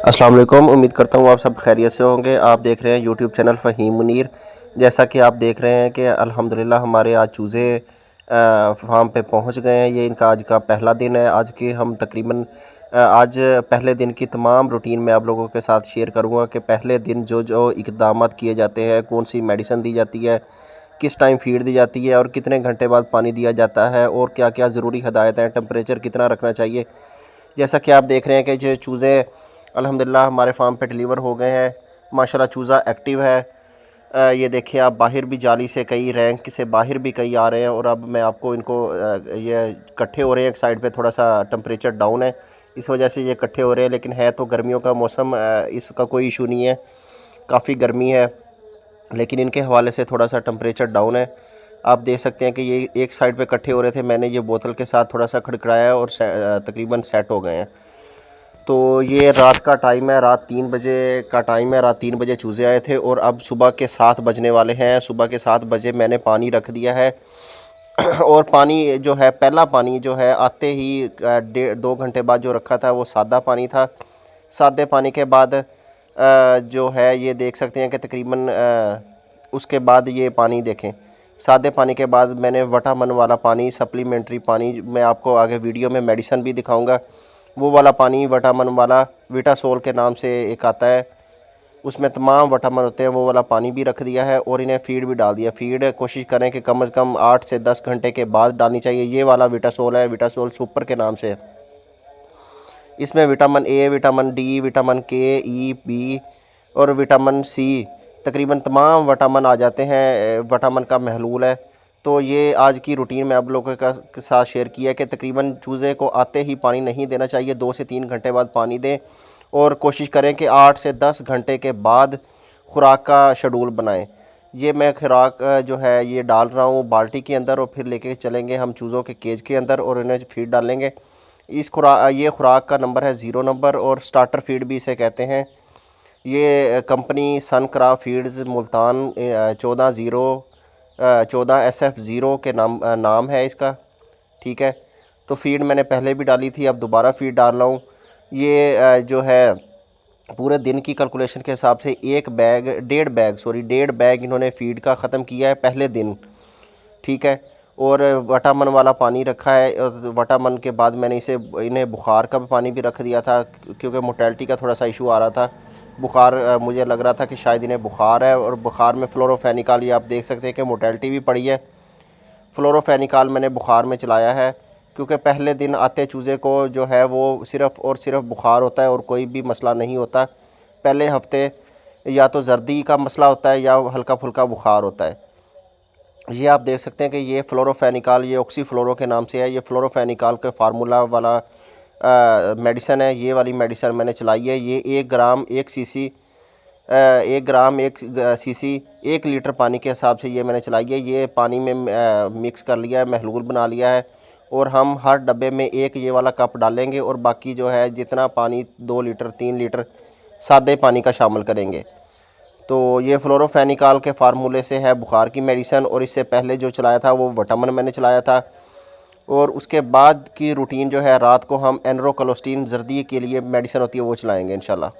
अस्सलाम वालेकुम। उम्मीद करता हूँ आप सब खैरियत से होंगे। आप देख रहे हैं यूट्यूब चैनल फ़हीम मुनीर। जैसा कि आप देख रहे हैं कि अल्हम्दुलिल्लाह हमारे आज चूज़े फार्म पे पहुँच गए हैं। ये इनका आज का पहला दिन है। आज के हम तकरीबन आज पहले दिन की तमाम रूटीन मैं आप लोगों के साथ शेयर करूँगा कि पहले दिन जो जो इक़दामात किए जाते हैं, कौन सी मेडिसिन दी जाती है, किस टाइम फ़ीड दी जाती है और कितने घंटे बाद पानी दिया जाता है और क्या क्या ज़रूरी हदायत हैं, टेम्परेचर कितना रखना चाहिए। जैसा कि आप देख रहे हैं कि जो चूज़े अल्हम्दुलिल्लाह हमारे फार्म पे डिलीवर हो गए हैं। माशाल्लाह चूज़ा एक्टिव है। ये देखिए आप, बाहर भी जाली से कई रैंक से बाहर भी कई आ रहे हैं और अब मैं आपको इनको ये इकट्ठे हो रहे हैं। एक साइड पे थोड़ा सा टेम्परेचर डाउन है, इस वजह से ये इकट्ठे हो रहे हैं, लेकिन है तो गर्मियों का मौसम, इसका कोई इशू नहीं है। काफ़ी गर्मी है, लेकिन इनके हवाले से थोड़ा सा टेम्परेचर डाउन है। आप देख सकते हैं कि ये एक साइड पे इकट्ठे हो रहे थे। मैंने ये बोतल के साथ थोड़ा सा खड़खड़ाया और तकरीबन सेट हो गए हैं। तो ये रात का टाइम है, रात 3 बजे का टाइम है। रात 3 बजे चूज़े आए थे और अब सुबह के 7 बजने वाले हैं। सुबह के 7 बजे मैंने पानी रख दिया है और पानी जो है, पहला पानी जो है आते ही 1.5-2 घंटे बाद जो रखा था वो सादा पानी था। सादे पानी के बाद जो है ये देख सकते हैं कि तकरीबन उसके बाद ये पानी देखें। सादे पानी के बाद मैंने विटामिन वाला पानी, सप्लीमेंट्री पानी, मैं आपको आगे वीडियो में मेडिसिन भी दिखाऊंगा, वो वाला पानी विटामिन वाला विटासोल के नाम से एक आता है, उसमें तमाम विटामिन होते हैं, वो वाला पानी भी रख दिया है और इन्हें फ़ीड भी डाल दिया। फ़ीड कोशिश करें कि कम से कम 8 से 10 घंटे के बाद डालनी चाहिए। ये वाला विटासोल है, विटासोल सुपर के नाम से। इसमें vitamin A, vitamin D, vitamin के, ई, बी और विटामिन सी, तकरीबन तमाम विटामिन आ जाते हैं। विटामिन का महलूल है। तो ये आज की रूटीन में आप लोगों के साथ शेयर किया है कि तकरीबन चूज़े को आते ही पानी नहीं देना चाहिए, 2 से 3 घंटे बाद पानी दें और कोशिश करें कि 8 से 10 घंटे के बाद खुराक का शेड्यूल बनाएं। ये मैं खुराक जो है ये डाल रहा हूँ बाल्टी के अंदर और फिर लेके चलेंगे हम चूज़ों के केज के अंदर और इन्हें फीड डालेंगे। ये खुराक का नंबर है 0 नंबर और स्टार्टर फीड भी इसे कहते हैं। ये कंपनी सनक्राफ्ट फीड्स मुल्तान 14 SF0 के नाम है इसका। ठीक है, तो फीड मैंने पहले भी डाली थी, अब दोबारा फीड डाल रहा हूँ। ये जो है पूरे दिन की कैलकुलेशन के हिसाब से 1.5 बैग इन्होंने फ़ीड का ख़त्म किया है पहले दिन। ठीक है, और विटामिन वाला पानी रखा है और विटामिन के बाद मैंने इन्हें बुखार का भी पानी भी रख दिया था, क्योंकि मोटेलिटी का थोड़ा सा इशू आ रहा था। बुखार मुझे लग रहा था कि शायद इन्हें बुखार है और बुखार में फ्लोरोफेनिकल, ये आप देख सकते हैं कि मोटेलिटी भी पड़ी है। फ्लोरोफेनिकल मैंने बुखार में चलाया है, क्योंकि पहले दिन आते चूज़े को जो है वो सिर्फ़ और सिर्फ बुखार होता है और कोई भी मसला नहीं होता। पहले हफ्ते या तो जर्दी का मसला होता है या हल्का फुल्का बुखार होता है। ये आप देख सकते हैं कि ये फ्लोरोफेनिकल, ये ऑक्सीफ्लोरो के नाम से है। ये फ्लोरोफेनिकल के फार्मूला वाला मेडिसन है। ये वाली मेडिसन मैंने चलाई है। ये 1 ग्राम 1 सीसी 1 ग्राम 1 सीसी 1 लीटर पानी के हिसाब से ये मैंने चलाई है। ये पानी में मिक्स कर लिया है, महलूल बना लिया है और हम हर डब्बे में एक ये वाला कप डालेंगे और बाकी जो है जितना पानी 2 लीटर 3 लीटर सादे पानी का शामिल करेंगे। तो ये फ्लोरोफेनिकल के फार्मूले से है बुखार की मेडिसन, और इससे पहले जो चलाया था वो विटामिन मैंने चलाया था। और उसके बाद की रूटीन जो है, रात को हम एनरोकोलोस्टिन जर्दी के लिए मेडिसिन होती है वो चलाएंगे इंशाल्लाह।